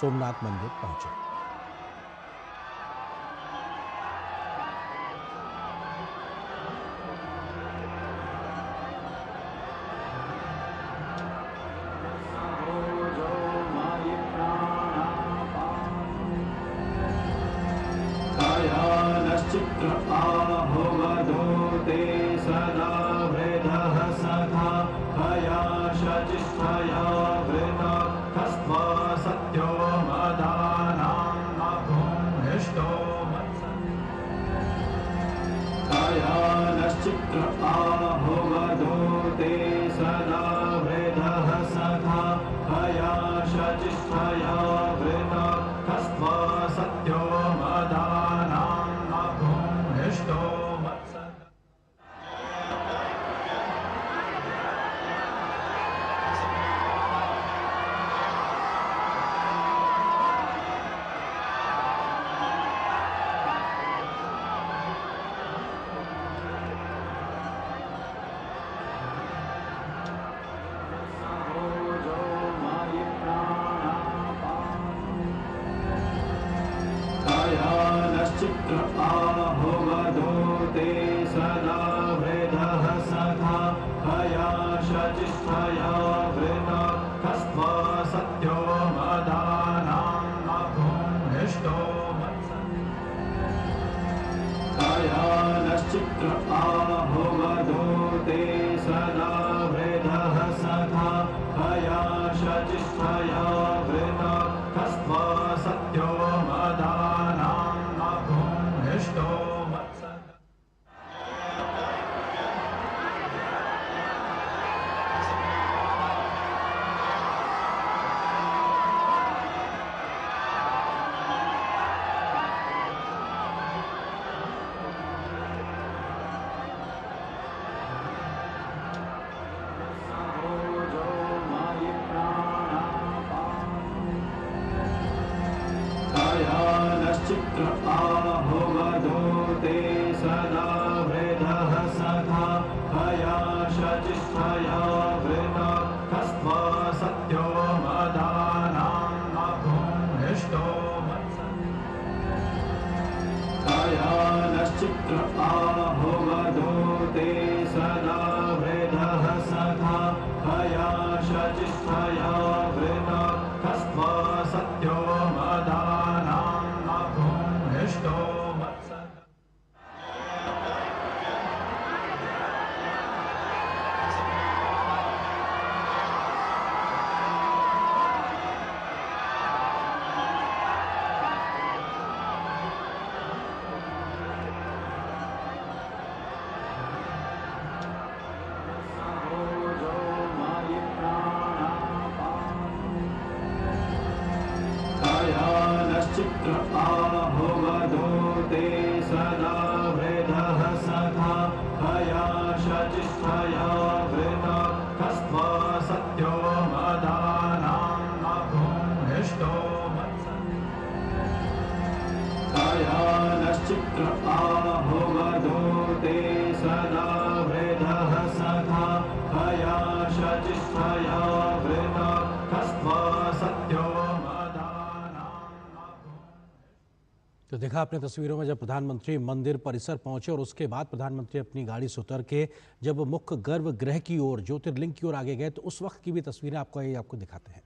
सोमनाथ मंदिर पहुंचे। चित्र आहुवधूते सदा वृधः सखा हया शचिष्ठया वृता हस्त्वा सत्यो मदानां मभूमिष्टो हया नश्चित्र आहुवधूते सदा वृधः सखा हया शचिष्ठया वृता हस्त्वा सत्यो मदानां मभूमिष्टो चित्र आहुवधूते सदा वृधः सखा हया शचिष्ठया वृता हस्त्वा सत्यो मदानां मभूमिष्टो हया नश्चित्र आहुवधूते सदा वृधः सखा हया शचिष्ठया वृता हस्त्वा सत्यो मदानां मभूमिष्टो चित्र आहुवधूते सदा वृधः सखा हया शचिष्ठया वृता हस्त्वा सत्यो मदानां मभूमिष्टो हया नश्चित्र आहुवधूते सदा वृधः सखा हया शचिष्ठया वृता हस्त्वा सत्यो मदानां मभूमिष्टो चित्र आहुवधूते सदा वृधः सखा हया शचिष्ठया वृता हस्त्वा सत्यो मदानां मभूमिष्टो हया नश्चित्र आहुवधूते सदा वृधः सखा हया शचिष्ठया वृता हस्त्वा सत्यो। तो देखा आपने तस्वीरों में जब प्रधानमंत्री मंदिर परिसर पहुंचे और उसके बाद प्रधानमंत्री अपनी गाड़ी से उतर के जब मुख्य गर्भगृह की ओर ज्योतिर्लिंग की ओर आगे गए तो उस वक्त की भी तस्वीरें आपको दिखाते हैं।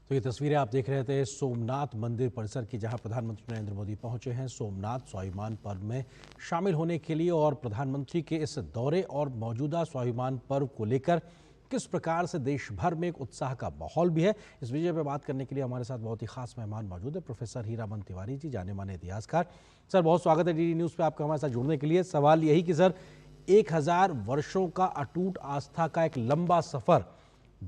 तो ये तस्वीरें आप देख रहे थे सोमनाथ मंदिर परिसर की, जहां प्रधानमंत्री नरेंद्र मोदी पहुंचे हैं सोमनाथ स्वाभिमान पर्व में शामिल होने के लिए। और प्रधानमंत्री के इस दौरे और मौजूदा स्वाभिमान पर्व को लेकर किस प्रकार से देश भर में एक उत्साह का माहौल भी है, इस विषय पर बात करने के लिए हमारे साथ बहुत ही खास मेहमान मौजूद है। प्रोफेसर हीरामन तिवारी जी, जाने माने इतिहासकार। सर, बहुत स्वागत है डीडी न्यूज़ पे आपका हमारे साथ जुड़ने के लिए। सवाल यही कि सर, 1000 वर्षों का अटूट आस्था का एक लंबा सफर,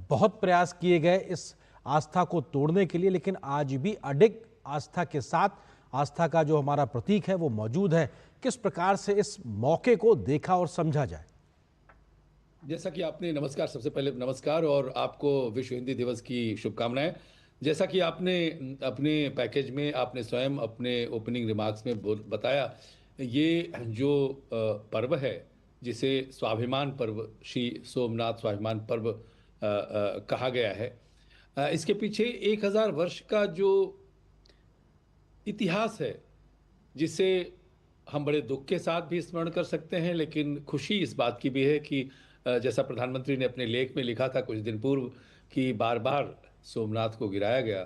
बहुत प्रयास किए गए इस आस्था को तोड़ने के लिए, लेकिन आज भी अडिग आस्था के साथ आस्था का जो हमारा प्रतीक है वो मौजूद है। किस प्रकार से इस मौके को देखा और समझा जाए? जैसा कि आपने, नमस्कार, सबसे पहले नमस्कार और आपको विश्व हिंदी दिवस की शुभकामनाएं। जैसा कि आपने अपने पैकेज में, आपने स्वयं अपने ओपनिंग रिमार्क्स में बताया, ये जो पर्व है जिसे स्वाभिमान पर्व, श्री सोमनाथ स्वाभिमान पर्व कहा गया है, इसके पीछे 1000 वर्ष का जो इतिहास है, जिसे हम बड़े दुख के साथ भी स्मरण कर सकते हैं, लेकिन खुशी इस बात की भी है कि जैसा प्रधानमंत्री ने अपने लेख में लिखा था कुछ दिन पूर्व कि बार बार सोमनाथ को गिराया गया,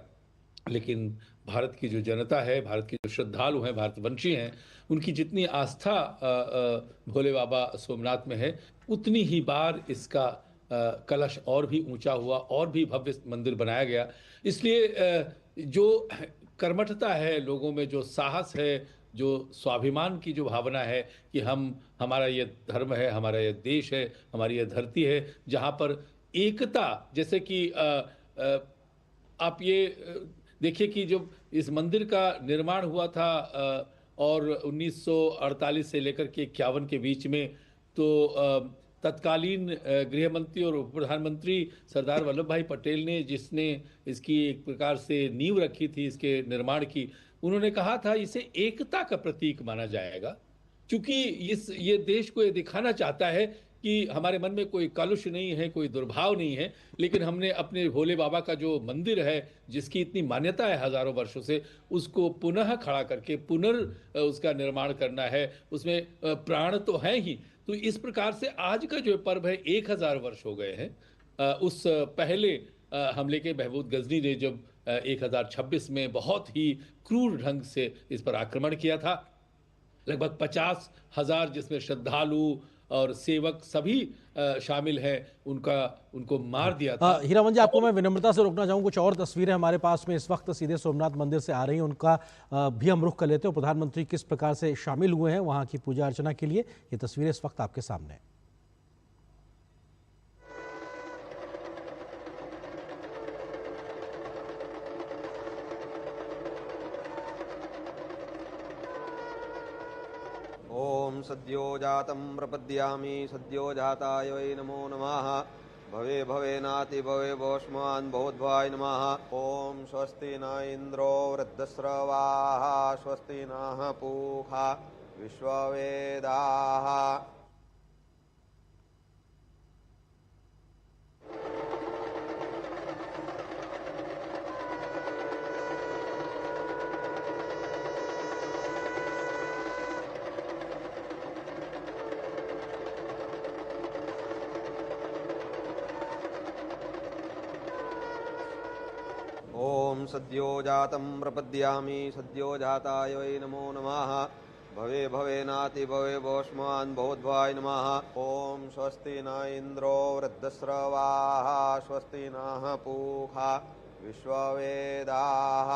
लेकिन भारत की जो जनता है, भारत के जो श्रद्धालु हैं, भारतवंशी हैं, उनकी जितनी आस्था भोले बाबा सोमनाथ में है, उतनी ही बार इसका कलश और भी ऊंचा हुआ और भी भव्य मंदिर बनाया गया। इसलिए जो कर्मठता है लोगों में, जो साहस है, जो स्वाभिमान की जो भावना है कि हमारा ये धर्म है, हमारा ये देश है, हमारी ये धरती है, जहाँ पर एकता, जैसे कि आप ये देखिए कि जब इस मंदिर का निर्माण हुआ था और 1948 से लेकर के 51 के बीच में, तो तत्कालीन गृह मंत्री और उप प्रधानमंत्री सरदार वल्लभ भाई पटेल ने, जिसने इसकी एक प्रकार से नींव रखी थी इसके निर्माण की, उन्होंने कहा था इसे एकता का प्रतीक माना जाएगा, क्योंकि ये देश को ये दिखाना चाहता है कि हमारे मन में कोई कलुष नहीं है, कोई दुर्भाव नहीं है, लेकिन हमने अपने भोले बाबा का जो मंदिर है, जिसकी इतनी मान्यता है हजारों वर्षों से, उसको पुनः खड़ा करके उसका निर्माण करना है। उसमें प्राण तो है ही। तो इस प्रकार से आज का जो पर्व है, 1000 वर्ष हो गए हैं उस पहले हमले के। महमूद गजनी ने जब 1026 में बहुत ही क्रूर ढंग से इस पर आक्रमण किया था, लगभग 50,000 जिसमें श्रद्धालु और सेवक सभी शामिल हैं, उनको मार दिया था। हीरामन जी, आपको मैं विनम्रता से रोकना चाहूँ, कुछ और तस्वीरें हमारे पास में इस वक्त सीधे सोमनाथ मंदिर से आ रही हैं, उनका भी हम रुख कर लेते हैं। प्रधानमंत्री किस प्रकार से शामिल हुए हैं वहाँ की पूजा अर्चना के लिए, ये तस्वीरें इस वक्त आपके सामने हैं। ओम सद्यो जातं प्रपद्यामि सद्यो जाताय वै नमो नमः। भवे भवेनाति भवे भोष्मान् भवद्भाय नमः। ओम स्वस्ति न इन्द्रो वृद्धस्रवाः स्वस्ति नः पूषा विश्ववेदाः। ओम सद्यो जातं प्रपद्यामि सद्यो जाताय वै नमो नमः। भवे भवेनाति भवे भोष्मान् भवद्भाय नमः। ओम स्वस्ति न इन्द्रो वृद्धस्रवाः स्वस्ति नः पूषा विश्ववेदाः।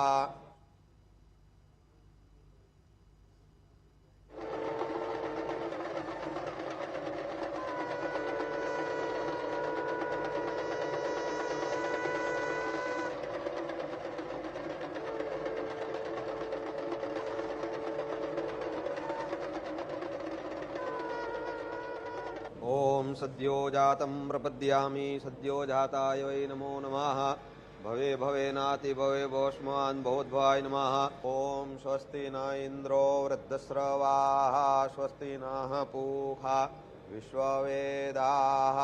ओम सद्यो जातं प्रपद्यामि सद्यो जाताय वै नमो नमः। भवे भवेनाति भवे भोष्मान् भवद्भाय नमः। ओम स्वस्ति न इन्द्रो वृद्धस्रवाः स्वस्ति नः पूषा विश्ववेदाः।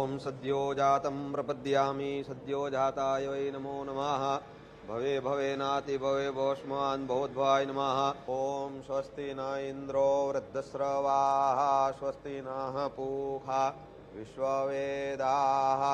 ॐ सद्यो जातं प्रपद्यामि सद्यो जाताय वै नमो नमः भवे भवेनाति भवे भोष्मान् भवद्भाय नमः ॐ स्वस्ति न इन्द्रो वृद्धस्रवाः स्वस्ति नः पूषा विश्ववेदाः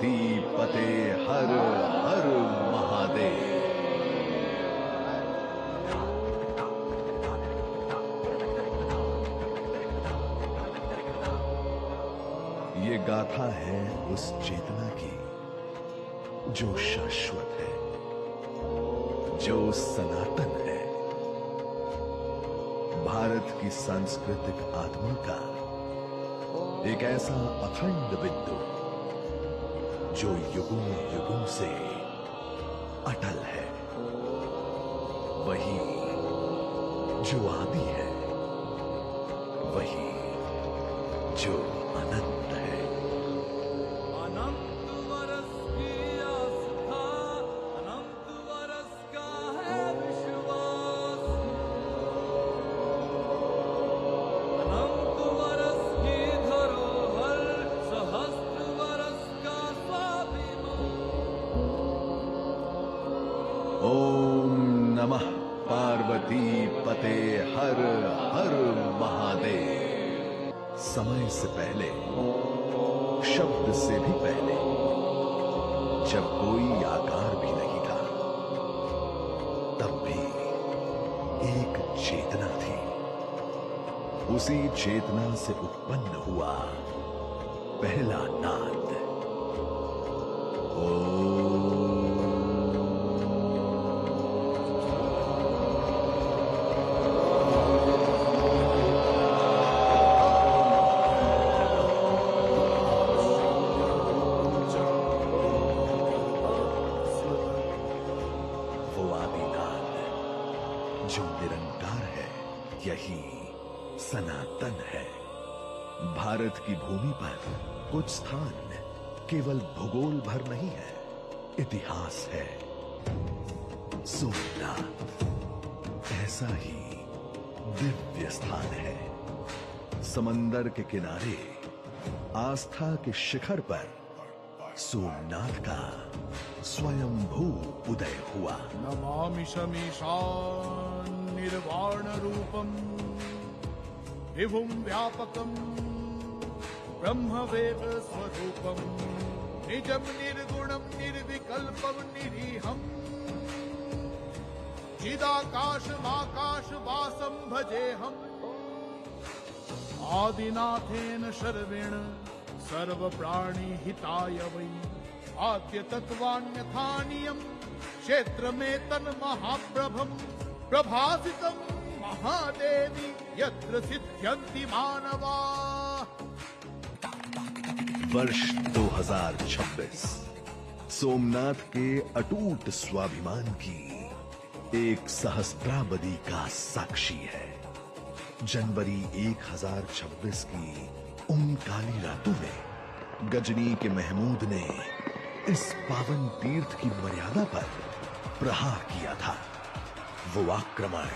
पार्वती पते हर हर महादेव। ये गाथा है उस चेतना की जो शाश्वत है, जो सनातन है, भारत की सांस्कृतिक आत्मा का एक ऐसा अखंड बिंदु जो युगों युगों से अटल है, वही जो आदि है, वही जो अनंत है। अनंत वर्ष की आस्था, अनंत वर्ष का है विश्वास, अनंत वर्ष की धरोहर, सहस्त्र वर्ष का स्वाभिमान। ओम नमः पार्वती पते हर हर महादेव। समय से पहले, शब्द से भी पहले, जब कोई आकार भी नहीं था, तब भी एक चेतना थी। उसी चेतना से उत्पन्न हुआ पहला नाद। वो आदिनाद जो निरंकार है, यही सनातन है। भारत की भूमि पर कुछ स्थान केवल भूगोल भर नहीं है, इतिहास है। सोमनाथ ऐसा ही दिव्य स्थान है। समंदर के किनारे आस्था के शिखर पर सोमनाथ का स्वयंभू उदय हुआ। नमामि शमीशान निर्वाण रूपम विभुम व्यापकम ब्रह्मवेद स्वरूपम निजम निर्गुणम निर्विकल्पम निरीहम चिदाकाशमाकाश वासम भजेहम आदिनाथेन शर्वेण सर्व प्राणी हिताय वै आद्य तत्वान्यथानियम क्षेत्र में तन महाप्रभम प्रभासितम महादेवी यत्र सिद्ध्यन्ति मानवा। वर्ष 2026 सोमनाथ के अटूट स्वाभिमान की एक सहस्त्राब्दी का साक्षी है। जनवरी 1026 की उन काली रातों में गजनी के महमूद ने इस पावन तीर्थ की मर्यादा पर प्रहार किया था। वो आक्रमण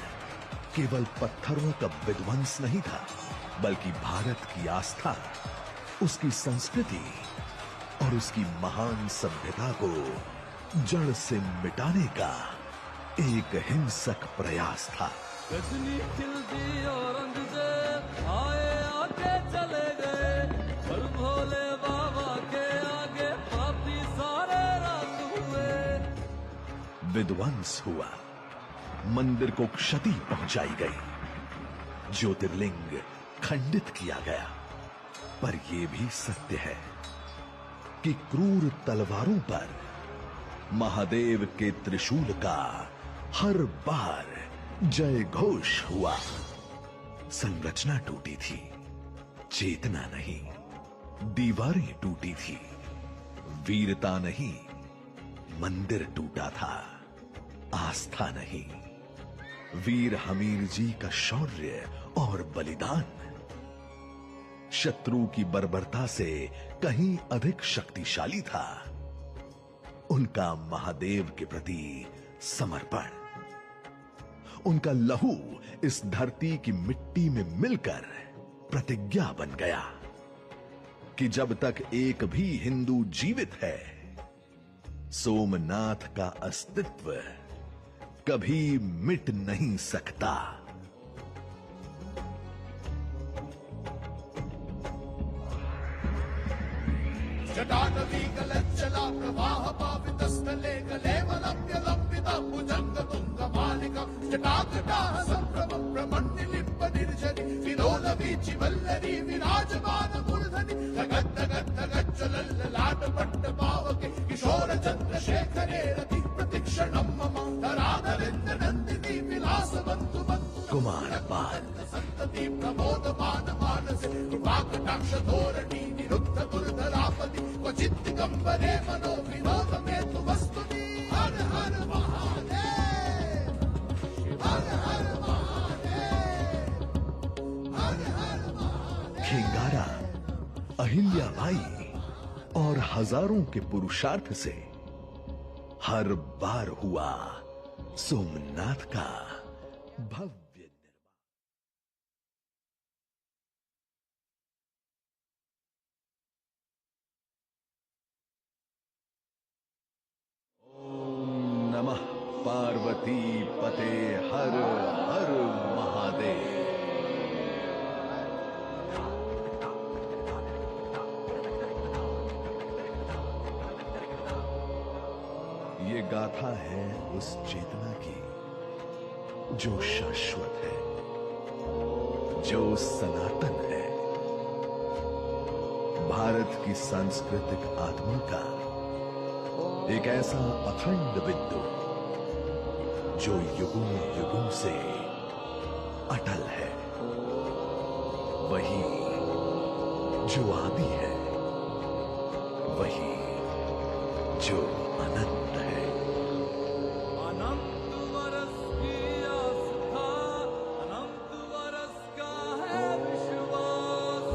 केवल पत्थरों का विध्वंस नहीं था, बल्कि भारत की आस्था, उसकी संस्कृति और उसकी महान सभ्यता को जड़ से मिटाने का एक हिंसक प्रयास था। गजनी खिलती औरंगजेब आए आके चले गए, और भोले बाबा के आगे पापी सारे रात हुए। विध्वंस हुआ, मंदिर को क्षति पहुंचाई गई, ज्योतिर्लिंग खंडित किया गया। पर यह भी सत्य है कि क्रूर तलवारों पर महादेव के त्रिशूल का हर बार जय घोष हुआ। संरचना टूटी थी, चेतना नहीं। दीवारें टूटी थी, वीरता नहीं। मंदिर टूटा था, आस्था नहीं। वीर हमीर जी का शौर्य और बलिदान शत्रु की बर्बरता से कहीं अधिक शक्तिशाली था। उनका महादेव के प्रति समर्पण, उनका लहू इस धरती की मिट्टी में मिलकर प्रतिज्ञा बन गया कि जब तक एक भी हिंदू जीवित है, सोमनाथ का अस्तित्व कभी मिट नहीं सकता। जटाटवी गलज्जला प्रवाह पावितस्थले कलेवलम्ब्य लम्बिता भुजङ्ग तुङ्ग मालिका जटाकटाः सम्भ्रम प्रमण्डिलिम्ब निर्जनि विलोल वीचि वल्लरी विराजमान मूर्धनि धगद्धगद्धगज्ज्वलल्ललाट पट्ट पावके किशोर चन्द्रशेखरे रति प्रतिक्षणं मम धराधरेन्द्र नन्दिनी विलासवन्तु कुमार पाल संतति प्रमोदमान मानसे कृपाकटाक्ष धोरणी निरुद्ध दुर्धरापति क्वचित् दिगम्बरे मनो विनोद मे तु वस्तुनि हर हर महादेव हर हर महादेव हर हर महादेव। खिंगारा अहिल्याबाई और हजारों के पुरुषार्थ से हर बार हुआ सोमनाथ का भव्य नमः पार्वती पते हर हर महादेव। ये गाथा है उस चेतना की जो शाश्वत है, जो सनातन है, भारत की सांस्कृतिक आत्मा का एक ऐसा अखंड बिंदु जो युगों युगों से अटल है, वही जो आदि है, वही जो अनंत है। अनंत वर्ष की आस्था, अनंत वर्ष का है विश्वास,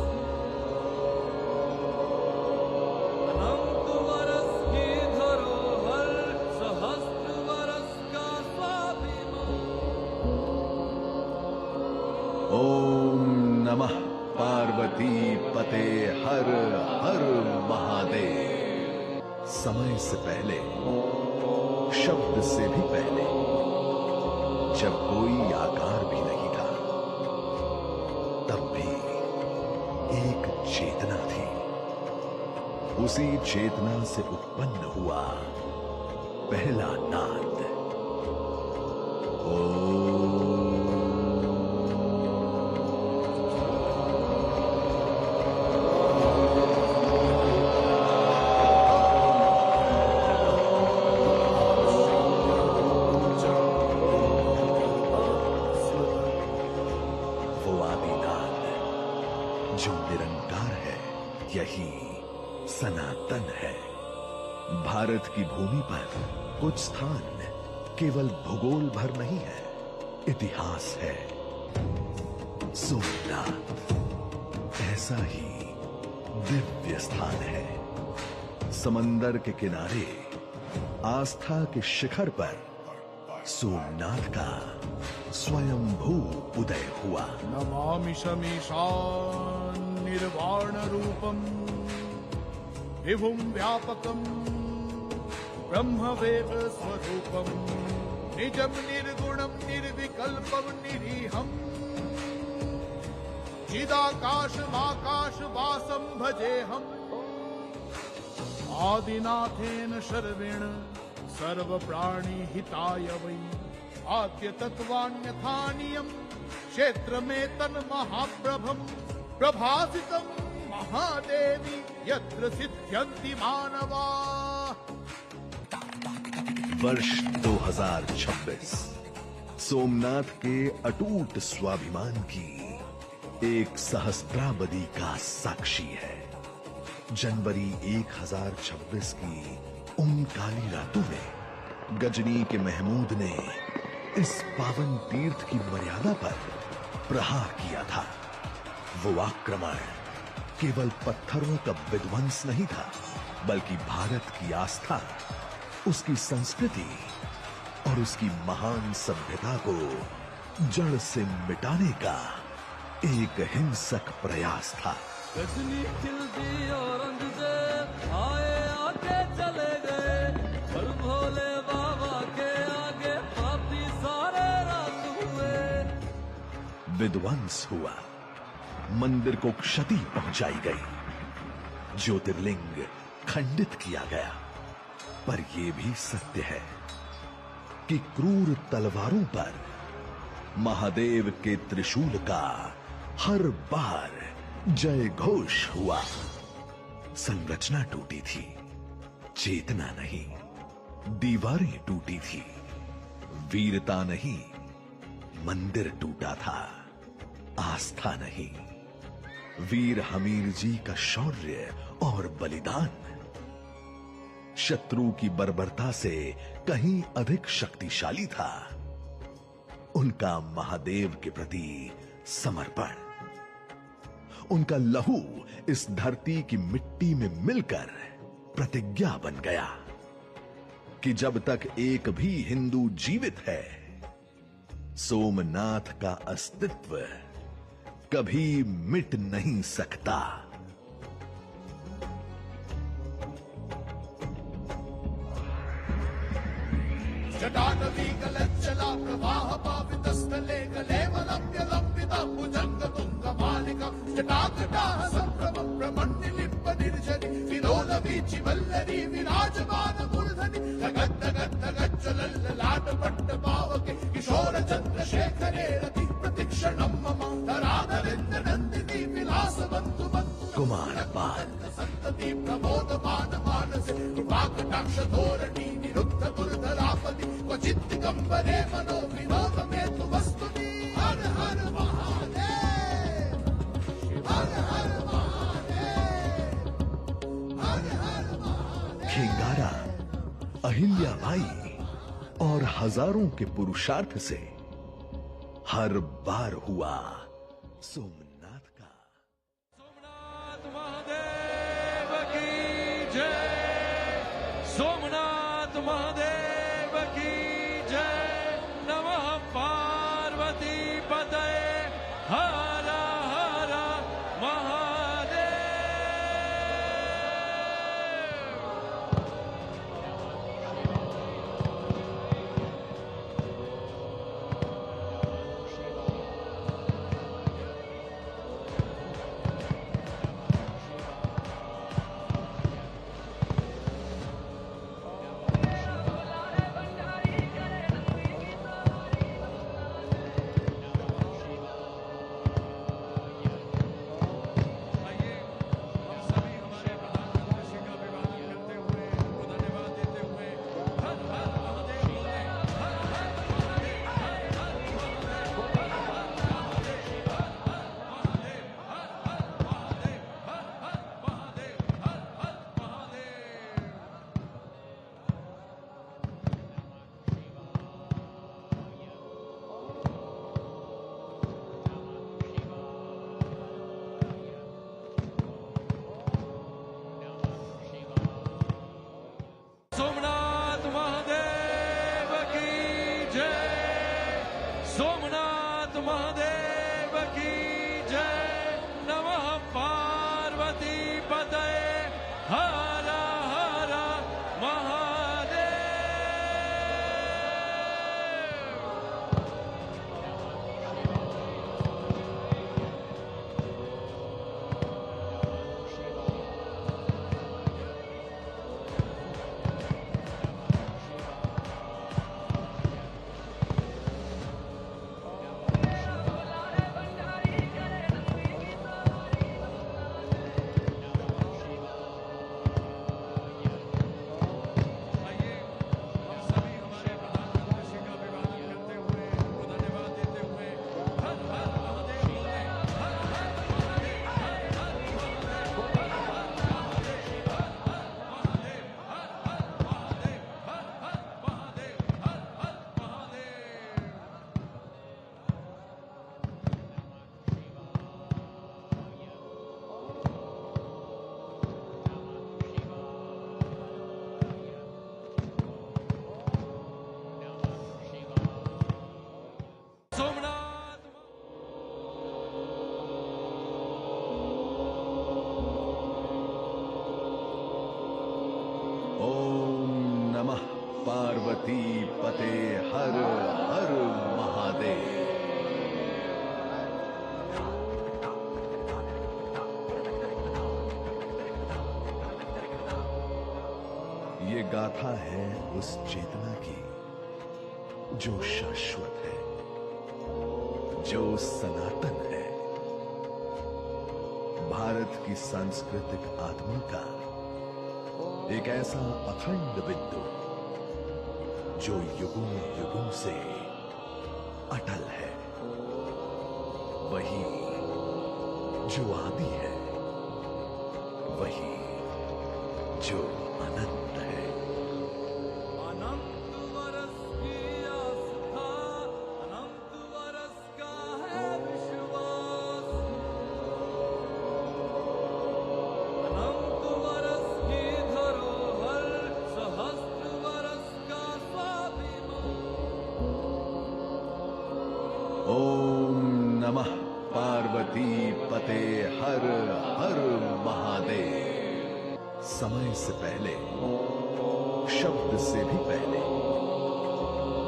अनंत वर्ष की धरोहर, सहस्त्र वर्ष का स्वाभिमान। ओम नमः पार्वती पते हर हर महादेव। समय से पहले, शब्द से भी पहले, जब कोई आकार भी नहीं था, तब भी एक चेतना थी। उसी चेतना से उत्पन्न हुआ पहला नाद। वो आदिनाद जो निरंकार है, यही सनातन है। भारत की भूमि पर कुछ स्थान केवल भूगोल भर नहीं है, इतिहास है। सोमनाथ ऐसा ही दिव्य स्थान है। समंदर के किनारे आस्था के शिखर पर सोमनाथ का स्वयंभू उदय हुआ। नमामि शमीशान निर्वाण रूपम विभुम व्यापकम ब्रह्मवेद स्वरूपम निजम निर्गुणम निर्विकल्पम निरीहम चिदाकाशमाकाश वासम भजेहम आदिनाथेन शर्वेण सर्व प्राणी हिताय वै आद्य तत्वान्यथानियम क्षेत्र में तन महाप्रभम प्रभासितम महादेवी यत्र सिद्ध्यन्ति मानवा। वर्ष 2026 सोमनाथ के अटूट स्वाभिमान की एक सहस्त्राबदी का साक्षी है। जनवरी 1026 की उन काली रातों में गजनी के महमूद ने इस पावन तीर्थ की मर्यादा पर प्रहार किया था। वो आक्रमण केवल पत्थरों का विध्वंस नहीं था, बल्कि भारत की आस्था, उसकी संस्कृति और उसकी महान सभ्यता को जड़ से मिटाने का एक हिंसक प्रयास था। गजनी खिलती औरंगजेब आए आके चले गए, पर भोले बाबा के आगे पापी सारे रात हुए। विध्वंस हुआ, मंदिर को क्षति पहुंचाई गई, ज्योतिर्लिंग खंडित किया गया। पर यह भी सत्य है कि क्रूर तलवारों पर महादेव के त्रिशूल का हर बार जय घोष हुआ। संरचना टूटी थी, चेतना नहीं। दीवारें टूटी थी, वीरता नहीं, मंदिर टूटा था, आस्था नहीं। वीर हमीर जी का शौर्य और बलिदान शत्रु की बर्बरता से कहीं अधिक शक्तिशाली था। उनका महादेव के प्रति समर्पण, उनका लहू इस धरती की मिट्टी में मिलकर प्रतिज्ञा बन गया कि जब तक एक भी हिंदू जीवित है, सोमनाथ का अस्तित्व कभी मिट नहीं सकता। जटाटवी गलज्जला प्रवाह पावितस्थले कलेवलम्ब्य लम्बिता भुजंग तुंग मालिका जटाकटाह संभ्रम ब्रह्मण्डिलिम्ब निर्जरी विलोल वीचि वल्लरी विराजमान मूर्धनि धगद् धगद् धगद् ज्वलल्ललाट पट्ट पावके किशोर चंद्रशेखरे रति प्रतिक्षणं मम धराधरेन्द्र नन्दिनी विलास बन्धु बन्धु कुमार पाल संतति प्रमोदमान मानसे कृपाकटाक्ष धोरणी निरुद्ध दुर्धरापति क्वचित् दिगम्बरे मनो विनोद में तु वस्तुनि हर हर महादेव हर हर महादेव हर हर महादेव। खिंगारा, अहिल्याबाई और हजारों के पुरुषार्थ से हर बार हुआ सोमनाथ का। सोमनाथ महादेव की जय, सोमनाथ महादेव की जय। नमः पार्वती पतये हर हर महादेव। सोमनाथ महादेव की जय, सोमनाथ महादेव की जय। नमः पार्वती पतये हर हर महादेव। पार्वती पते हर हर महादेव। गाथा है उस चेतना की जो शाश्वत है, जो सनातन है। भारत की सांस्कृतिक आत्मा का एक ऐसा अखंड बिंदु जो युगों युगों से अटल है, वही जो आदि है, वही जो अनंत है। अनंत वर्ष की आस्था, अनंत वर्ष का है विश्वास, अनंत वर्ष की धरोहर, सहस्त्र वर्ष का स्वाभिमान। ओम नमः पार्वती पते हर हर महादेव। समय से पहले, शब्द से भी पहले,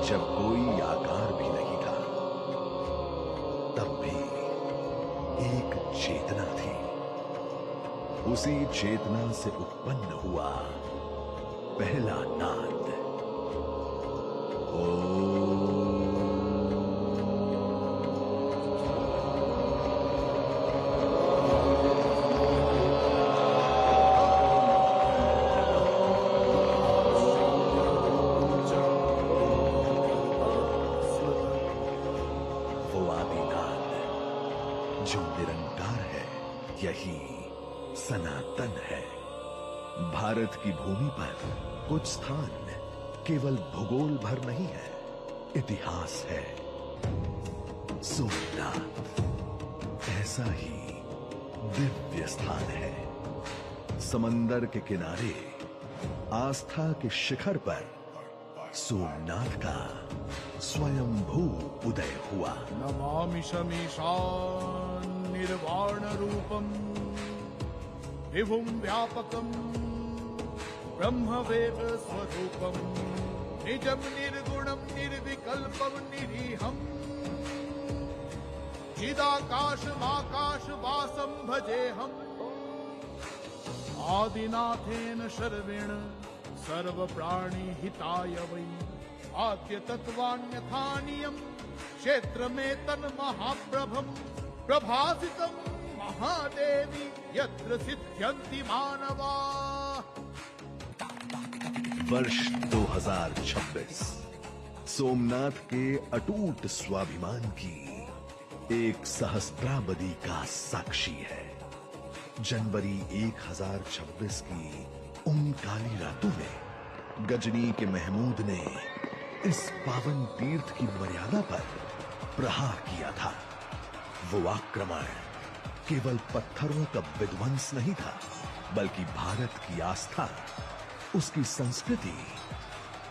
जब कोई आकार भी नहीं था, तब भी एक चेतना थी। उसी चेतना से उत्पन्न हुआ पहला नाद। वो आदिनाद जो निरंकार है, यही सनातन है। भारत की भूमि पर कुछ स्थान केवल भूगोल भर नहीं है, इतिहास है। सोमनाथ ऐसा ही दिव्य स्थान है। समंदर के किनारे आस्था के शिखर पर सोमनाथ का स्वयंभू उदय हुआ। नमामि शमीशान निर्वाण रूपम विभुम व्यापकम ब्रह्मवेद स्वरूपम निजम निर्गुणम निर्विकल्पम निरीहम चिदाकाशमाकाश वासम भजेहम आदिनाथेन शर्वेण सर्व प्राणी हिताय वै आद्य तत्वान्यथानियम क्षेत्र में तन महाप्रभम प्रभासितम महादेवी यत्र सिद्ध्यन्ति मानवा। वर्ष 2026 सोमनाथ के अटूट स्वाभिमान की एक सहस्त्राब्दी का साक्षी है। जनवरी 1026 की उन काली रातों में गजनी के महमूद ने इस पावन तीर्थ की मर्यादा पर प्रहार किया था। वो आक्रमण केवल पत्थरों का विध्वंस नहीं था, बल्कि भारत की आस्था, उसकी संस्कृति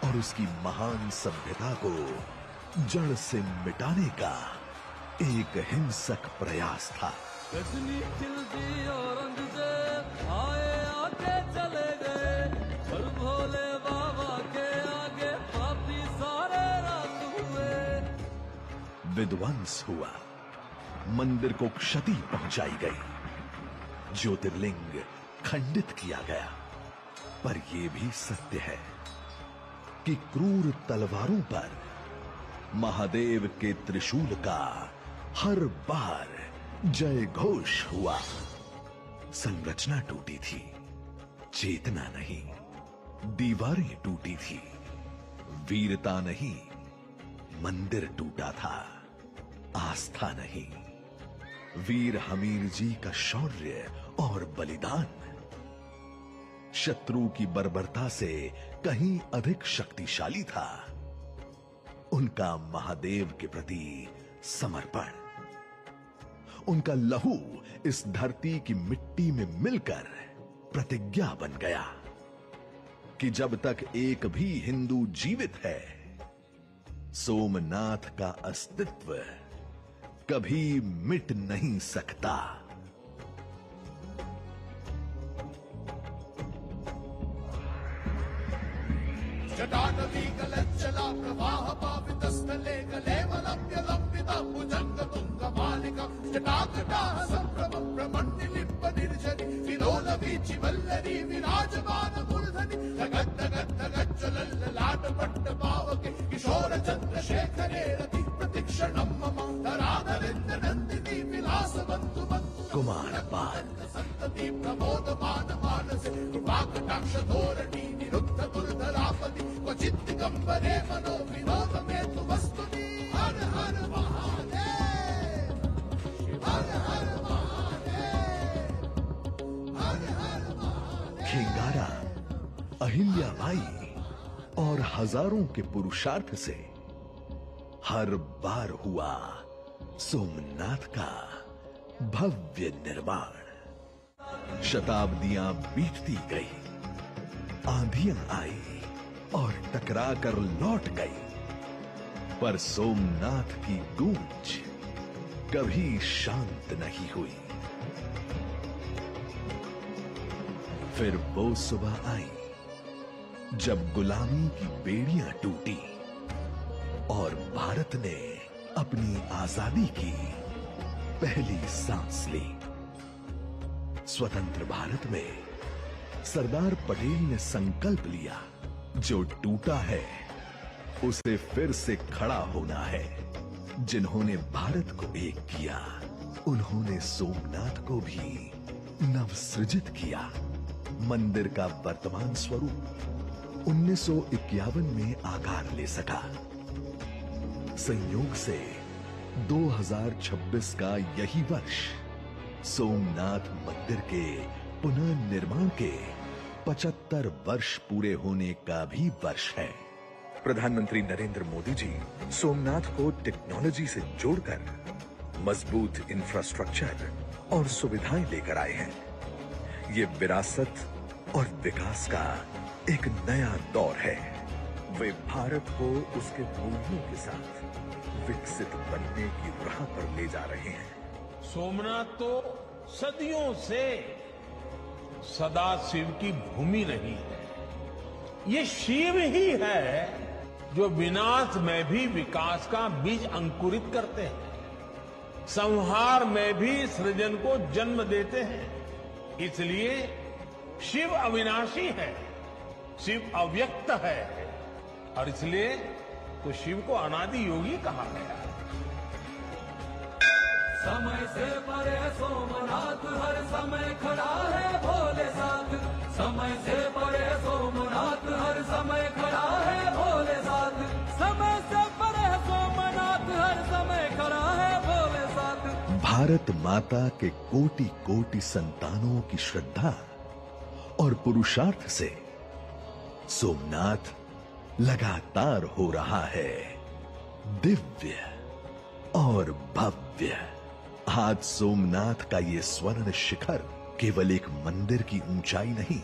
और उसकी महान सभ्यता को जड़ से मिटाने का एक हिंसक प्रयास था। गजनी खिलती औरंगजेब आए आके चले गए, पर भोले बाबा के आगे पापी सारे रात हुए। विध्वंस हुआ, मंदिर को क्षति पहुंचाई गई, ज्योतिर्लिंग खंडित किया गया। पर यह भी सत्य है कि क्रूर तलवारों पर महादेव के त्रिशूल का हर बार जय घोष हुआ। संरचना टूटी थी, चेतना नहीं। दीवारें टूटी थी, वीरता नहीं। मंदिर टूटा था, आस्था नहीं। वीर हमीर जी का शौर्य और बलिदान शत्रु की बर्बरता से कहीं अधिक शक्तिशाली था। उनका महादेव के प्रति समर्पण, उनका लहू इस धरती की मिट्टी में मिलकर प्रतिज्ञा बन गया कि जब तक एक भी हिंदू जीवित है, सोमनाथ का अस्तित्व कभी मिट नहीं सकता। जटाटवी गलज्जला प्रवाह पावितस्थले कलेवलम्ब्य लम्बिता भुजंग तुंग मालिका जटाकटाः संभ्रमं ब्रह्मण्य लिप्प निर्जरी विलोल वीचि वल्लरी विराजमान मूर्धनि जगत् जगत् ललाट पावके किशोर चंद्रशेखरे रति प्रतिक्षणं मम धराधरेन्द्र नंदिनी विलास बंधु बंधु कुमार पाल, संतति प्रबोधमान मानसे कृपाकटाक्ष धोरणी निरुद्ध दुर्धरापति क्वचित् दिगंबरे मनो विनोद में तु वस्तुनि हर हर महादेव हर हर महादेव हर हर महादेव। खिंगारा, अहिल्याबाई और हजारों के पुरुषार्थ से हर बार हुआ सोमनाथ का भव्य निर्माण। शताब्दियां बीतती गई, आंधियां आई और टकरा कर लौट गई, पर सोमनाथ की गूंज कभी शांत नहीं हुई। फिर वो सुबह आई जब गुलामी की बेड़ियां टूटी और भारत ने अपनी आजादी की पहली सांस ली। स्वतंत्र भारत में सरदार पटेल ने संकल्प लिया, जो टूटा है उसे फिर से खड़ा होना है। जिन्होंने भारत को एक किया, उन्होंने सोमनाथ को भी नवसृजित किया। मंदिर का वर्तमान स्वरूप 1951 में आकार ले सका। संयोग से 2026 का यही वर्ष सोमनाथ मंदिर के पुनर्निर्माण के 75 वर्ष पूरे होने का भी वर्ष है। प्रधानमंत्री नरेंद्र मोदी जी सोमनाथ को टेक्नोलॉजी से जोड़कर मजबूत इंफ्रास्ट्रक्चर और सुविधाएं लेकर आए हैं। ये विरासत और विकास का एक नया दौर है। वे भारत को उसके मूल्यों के साथ विकसित बनने की राह पर ले जा रहे हैं। सोमनाथ तो सदियों से सदा शिव की भूमि रही है। ये शिव ही है जो विनाश में भी विकास का बीज अंकुरित करते हैं, संहार में भी सृजन को जन्म देते हैं। इसलिए शिव अविनाशी है, शिव अव्यक्त है, और इसलिए तो शिव को अनादि योगी कहा गया। समय से परे सोमनाथ हर समय खड़ा है भोले साथ। समय से परे सोमनाथ हर समय खड़ा है भोले साथ। समय से परे सोमनाथ हर समय खड़ा है भोले साथ। भारत माता के कोटि कोटि संतानों की श्रद्धा और पुरुषार्थ से सोमनाथ लगातार हो रहा है दिव्य और भव्य। आज सोमनाथ का ये स्वर्ण शिखर केवल एक मंदिर की ऊंचाई नहीं,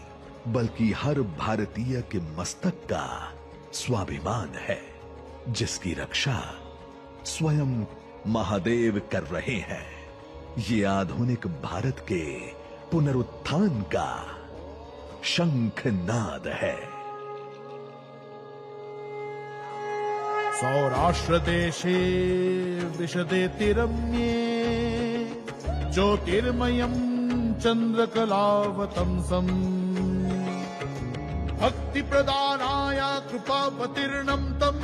बल्कि हर भारतीय के मस्तक का स्वाभिमान है, जिसकी रक्षा स्वयं महादेव कर रहे हैं। ये आधुनिक भारत के पुनरुत्थान का शंखनाद है। सौराष्ट्र देशे विशदेति रम्ये ज्योतिर्मयं चंद्रकलावतंसम् भक्ति प्रदानाय कृपावतीर्णं तम्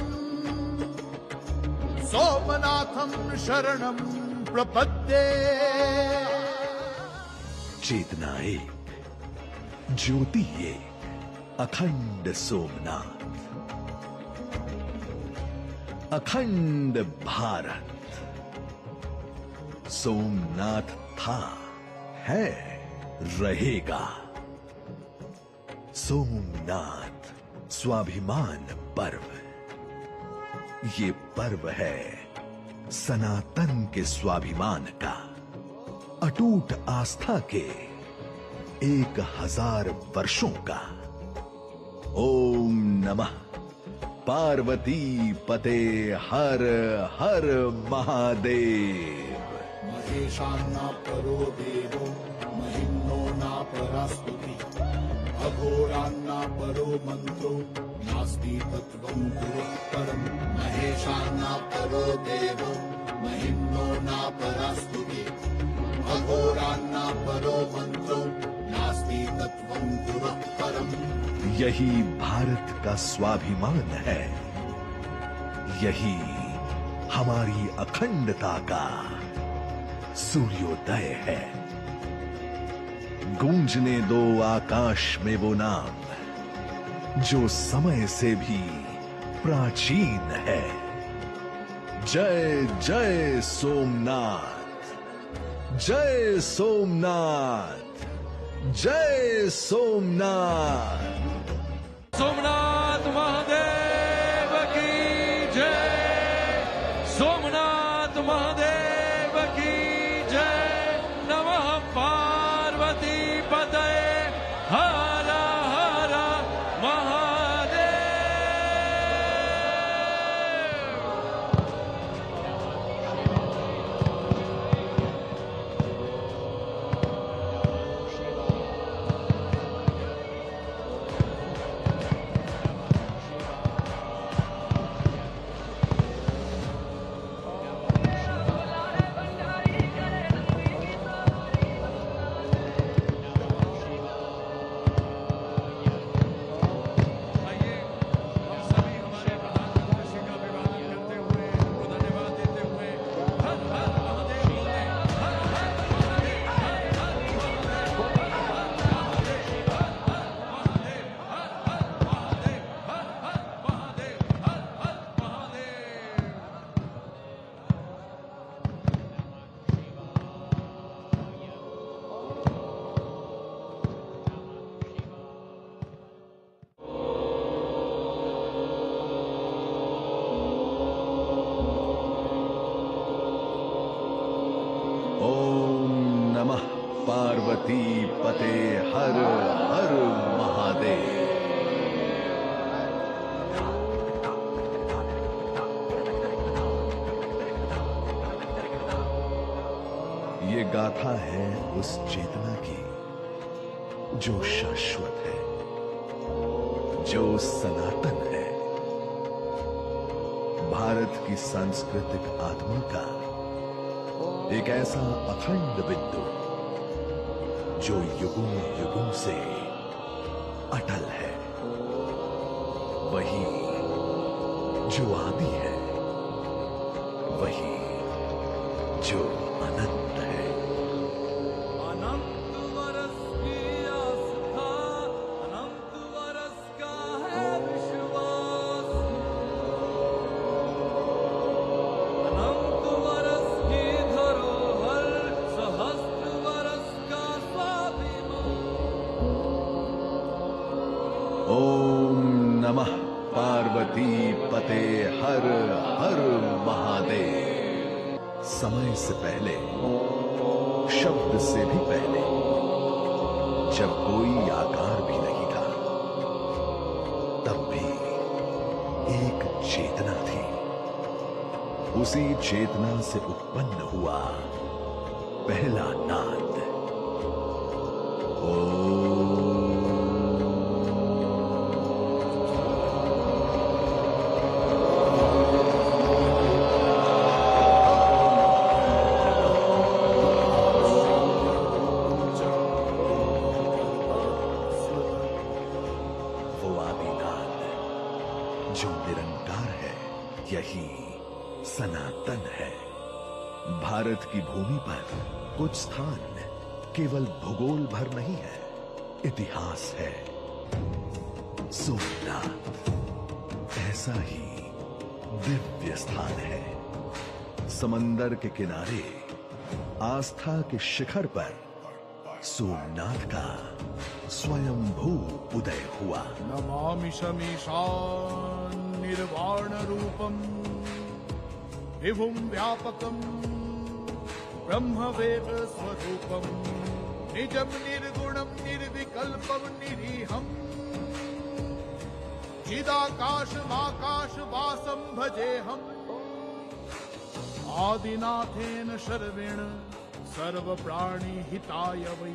सोमनाथं शरणं प्रपद्ये। चेतना एक, ज्योति एक, अखंड सोमनाथ, अखंड भारत। सोमनाथ था, है, रहेगा। सोमनाथ स्वाभिमान पर्व। ये पर्व है सनातन के स्वाभिमान का, अटूट आस्था के 1000 वर्षों का। ओम नमः पार्वती पते हर हर महादेव। महेशान्ना परो देवो महिम्नो ना परास्तुति अघोरान्ना परो मंत्रो नास्ति तत्त्वं गुरुत्तरम्। महेशान्ना परो देवो महिम्नो ना परास्तुति अघोरान्ना परो मंत्रो नास्ति तत्त्वं गुरुत्तरम्। यही भारत का स्वाभिमान है। यही हमारी अखंडता का सूर्योदय है। गूंजने दो आकाश में वो नाम जो समय से भी प्राचीन है। जय जय सोमनाथ, जय सोमनाथ, जय सोमनाथ। सोमनाथ महादेव की जय, सोमनाथ महादेव की जय। नमः पार्वती पतये हर हर महादेव। ओम नमः पार्वती पते हर हर महादेव। ये गाथा है उस चेतना की जो शाश्वत है, जो सनातन है। भारत की सांस्कृतिक आत्मा का एक ऐसा अखंड बिंदु जो युगों युगों से अटल है, वही जो आदि है, वही जो अनंत है। अनंत वर्ष की आस्था, अनंत वर्ष का है विश्वास। अनंत वर्ष की धरोहर, सहस्त्र वर्ष का स्वाभिमान। ओम नमः पार्वती पते हर हर महादेव। समय से पहले, शब्द से भी पहले, जब कोई आकार भी नहीं था, तब भी एक चेतना थी। उसी चेतना से उत्पन्न हुआ पहला नाद। वो आदिनाद जो निरंकार है, यही सनातन है। भारत की भूमि पर कुछ स्थान केवल भूगोल भर नहीं है, इतिहास है। सोमनाथ ऐसा ही दिव्य स्थान है। समंदर के किनारे आस्था के शिखर पर सोमनाथ का स्वयंभू उदय हुआ। नमामि शमीशान निर्वाण रूपम विभुम व्यापकम ब्रह्मवेद स्वरूपम निजम निर्गुणम निर्विकल्पम निरीहम चिदाकाशमाकाश वासम भजेहम आदिनाथेन शर्वेण सर्व प्राणी हिताय वै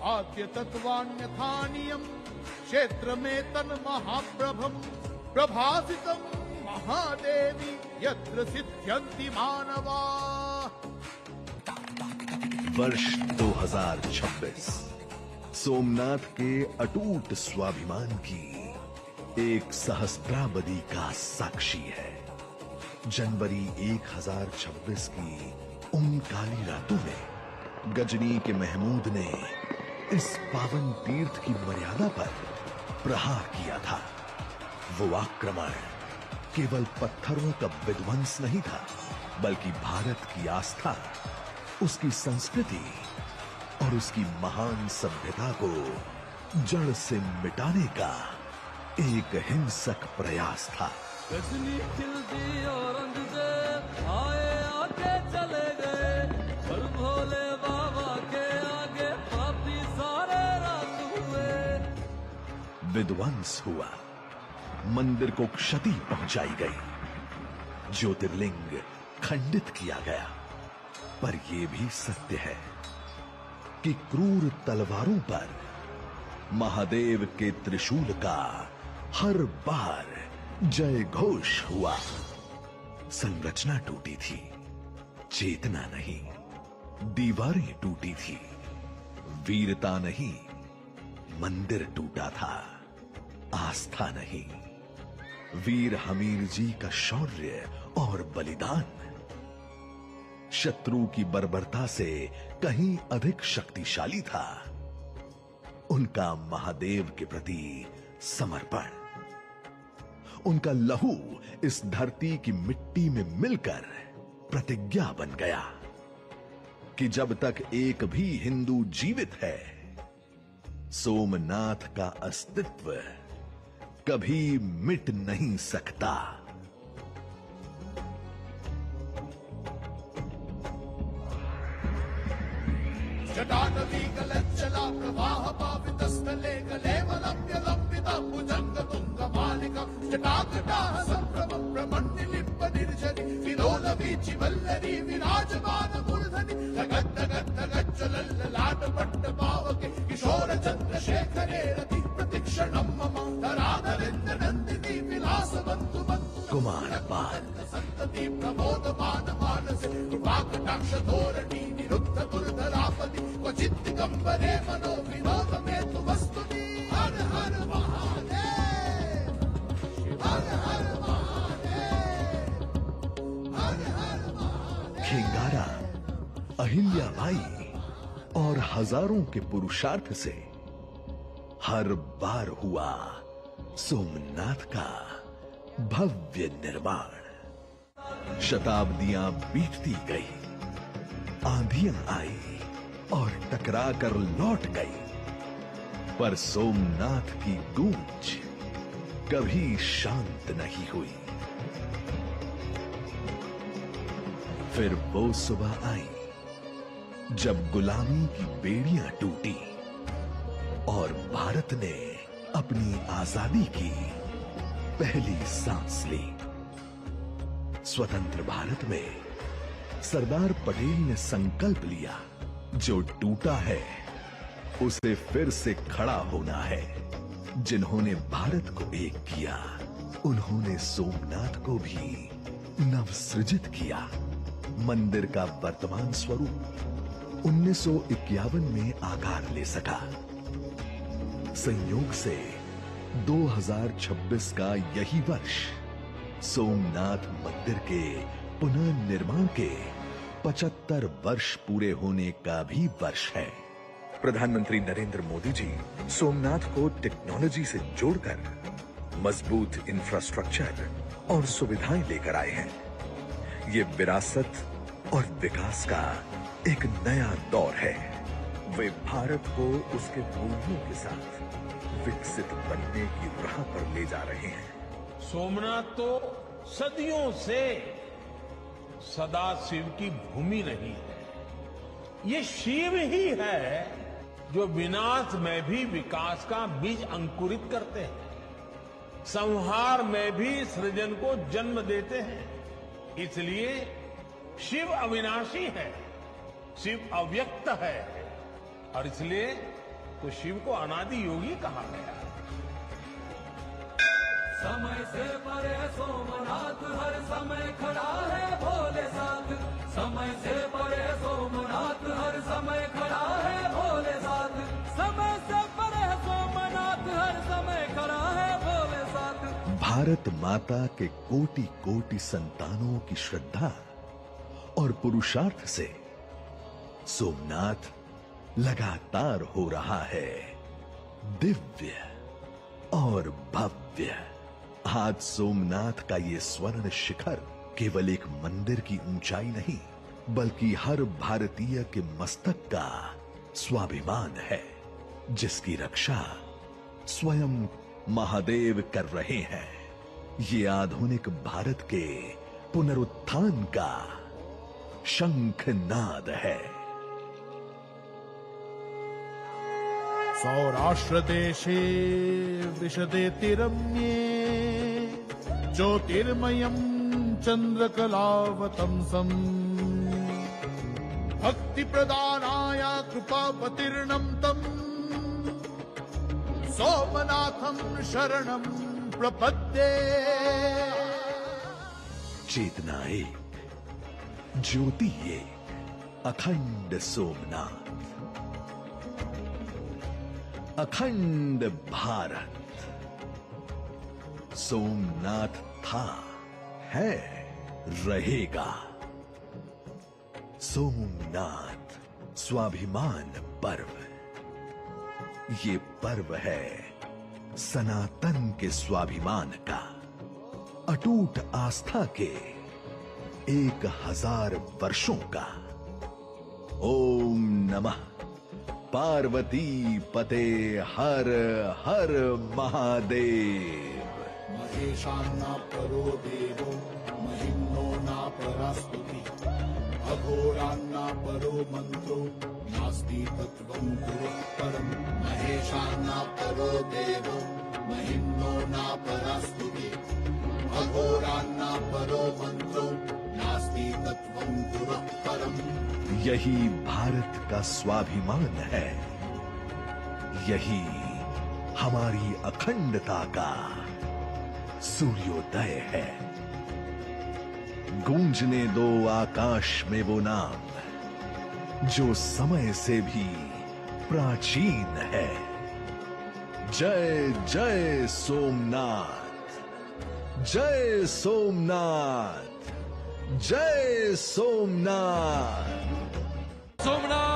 आद्य तत्वान्यथानियम क्षेत्र में तन महाप्रभम प्रभासितम महादेवी यत्र सिद्ध्यन्ति मानवा। वर्ष 2026 सोमनाथ के अटूट स्वाभिमान की एक सहस्त्राब्दी का साक्षी है। जनवरी 1026 की उन काली रातों में गजनी के महमूद ने इस पावन तीर्थ की मर्यादा पर प्रहार किया था। वो आक्रमण केवल पत्थरों का विध्वंस नहीं था, बल्कि भारत की आस्था, उसकी संस्कृति और उसकी महान सभ्यता को जड़ से मिटाने का एक हिंसक प्रयास था। गजनी खिलती औरंगजेब आए आके चले गए, पर भोले बाबा के आगे पापी सारे रात हुए। विध्वंस हुआ, मंदिर को क्षति पहुंचाई गई, ज्योतिर्लिंग खंडित किया गया। पर यह भी सत्य है कि क्रूर तलवारों पर महादेव के त्रिशूल का हर बार जय घोष हुआ। संरचना टूटी थी, चेतना नहीं। दीवारें टूटी थी, वीरता नहीं। मंदिर टूटा था, आस्था नहीं। वीर हमीर जी का शौर्य और बलिदान शत्रु की बर्बरता से कहीं अधिक शक्तिशाली था। उनका महादेव के प्रति समर्पण, उनका लहू इस धरती की मिट्टी में मिलकर प्रतिज्ञा बन गया कि जब तक एक भी हिंदू जीवित है, सोमनाथ का अस्तित्व कभी मिट नहीं सकता। जटाटवी गलज्जला प्रवाह पावितस्थले कलेवलम्ब्य लम्बिता भुजंग तुंग मालिकम् जटाकटाः सम्भ्रमं ब्रह्मण्यलिम्ब निर्जरि विलोल वीचि वल्लरी विराजमान मूर्धनि धगद्धगद्धगज्ज्वलल्ललाट पट्ट पावके किशोर चन्द्रशेखरे रति प्रतिक्षणं मम धराधरेन्द्र नन्दिनी विलास बन्धु बन्धु कुमार पाल संतति प्रमोदमान मानसे कृपाकटाक्ष धोरणी निरुद्ध दुर्धरापति क्वचित् दिगम्बरे मनो विनोद मे तु वस्तुनि। हर हर महादेव, हर हर महादेव, हर हर महादेव। खिंगारा, अहिल्याबाई और हजारों के पुरुषार्थ से हर बार हुआ सोमनाथ का भव्य निर्माण। शताब्दियां बीतती गई, आंधियां आई और टकरा कर लौट गई, पर सोमनाथ की गूंज कभी शांत नहीं हुई। फिर वो सुबह आई जब गुलामी की बेड़ियां टूटी और भारत ने अपनी आजादी की पहली सांस ली। स्वतंत्र भारत में सरदार पटेल ने संकल्प लिया, जो टूटा है उसे फिर से खड़ा होना है। जिन्होंने भारत को एक किया, उन्होंने सोमनाथ को भी नवसृजित किया। मंदिर का वर्तमान स्वरूप 1951 में आकार ले सका। संयोग से 2026 का यही वर्ष सोमनाथ मंदिर के पुनर्निर्माण के 75 वर्ष पूरे होने का भी वर्ष है। प्रधानमंत्री नरेंद्र मोदी जी सोमनाथ को टेक्नोलॉजी से जोड़कर मजबूत इंफ्रास्ट्रक्चर और सुविधाएं लेकर आए हैं। ये विरासत और विकास का एक नया दौर है। वे भारत को उसके मूल्यों के साथ विकसित बनने की राह पर ले जा रहे हैं। सोमनाथ तो सदियों से सदाशिव की भूमि रही है। ये शिव ही है जो विनाश में भी विकास का बीज अंकुरित करते हैं, संहार में भी सृजन को जन्म देते हैं। इसलिए शिव अविनाशी है, शिव अव्यक्त है, और इसलिए तो शिव को अनादि योगी कहा गया। समय से परे सोमनाथ हर समय खड़ा है भोले साथ। समय से परे सोमनाथ हर समय खड़ा है भोले साथ। समय से परे सोमनाथ हर समय खड़ा है भोले साथ। भारत माता के कोटि कोटि संतानों की श्रद्धा और पुरुषार्थ से सोमनाथ लगातार हो रहा है दिव्य और भव्य। आज सोमनाथ का ये स्वर्ण शिखर केवल एक मंदिर की ऊंचाई नहीं, बल्कि हर भारतीय के मस्तक का स्वाभिमान है, जिसकी रक्षा स्वयं महादेव कर रहे हैं। ये आधुनिक भारत के पुनरुत्थान का शंखनाद है। सौराष्ट्र देशे विशदेति रम्ये ज्योतिर्मयम् चन्द्रकलावतंसम् भक्ति प्रदानाय कृपावतीर्णं तम् सोमनाथं शरणं प्रपद्ये। चेतना एक, ज्योति एक, अखंड सोमनाथ, अखंड भारत। सोमनाथ था, है, रहेगा। सोमनाथ स्वाभिमान पर्व। ये पर्व है सनातन के स्वाभिमान का, अटूट आस्था के 1000 वर्षों का। ओम नमः पार्वती पते हर हर महादेव। महेशान्ना परो देवो महिम्नो ना परास्तुति अघोरान्ना परो मंत्रो नास्ति तत्त्वं गुरुः महेशान्ना परो देवो महिम्नो ना परास्तुति अघोरान्ना परो मंत्रो नास्ति तत्त्वं गुरुः। यही भारत का स्वाभिमान है, यही हमारी अखंडता का सूर्योदय है। गूंजने दो आकाश में वो नाम जो समय से भी प्राचीन है। जय जय सोमनाथ, जय सोमनाथ, जय सोमनाथ। सोमनाथ